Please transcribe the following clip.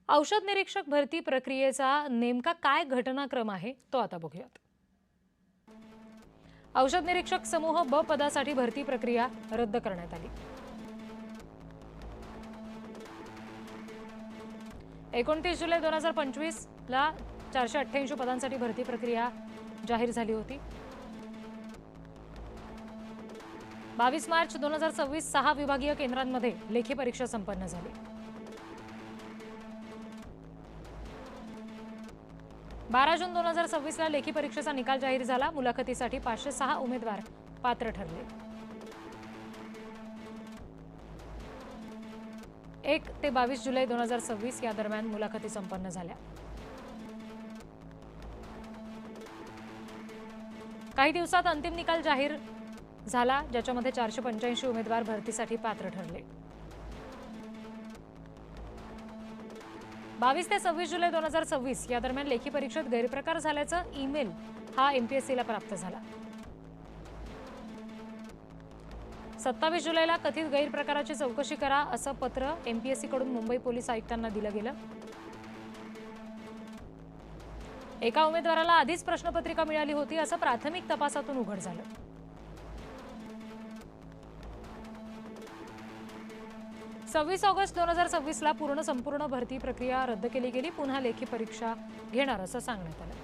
औषध निरीक्षक भरती प्रक्रियेचा नेमका काय घटनाक्रम आहे तो आता बघूयात। औषध निरीक्षक समूह ब पदासाठी भरती प्रक्रिया रद्द करण्यात आली। 29 जुलै 2025 ला 488 पदांसाठी भरती प्रक्रिया जाहीर झाली होती। 22 मार्च 2026 6 विभागीय केंद्रांमध्ये लेखी परीक्षा संपन्न झाली। 12 जून 2026 ला लेखी परीक्षेचा निकाल जाहीर झाला। मुलाखतीसाठी 506 उमेदवार पात्र ठरले। 1 ते 22 जुलै 2026 या दरम्यान मुलाखती संपन्न झाल्या। काही दिवसात अंतिम निकाल जाहीर झाला, ज्याच्यामध्ये 485 उमेदवार भरतीसाठी पात्र ठरले। 22 ते 26 जुलै 2026 या दरम्यान लेखी परीक्षेत गैरप्रकार झाल्याचा ईमेल हा एमपीएससीला प्राप्त झाला। 27 जुलैला कथित गैरप्रकाराची चौकशी करा असं पत्र एमपीएससी कडून मुंबई पोलीस आयुक्तांना दिलं गेलं। एका उमेदवाराला आधीच प्रश्नपत्रिका मिळाली होती असं प्राथमिक तपासातून उघड झालं। 26 ऑगस्ट 2026 ला संपूर्ण भरती प्रक्रिया रद्द केली गेली। पुन्हा लेखी परीक्षा घेणार असं सांगण्यात आलं।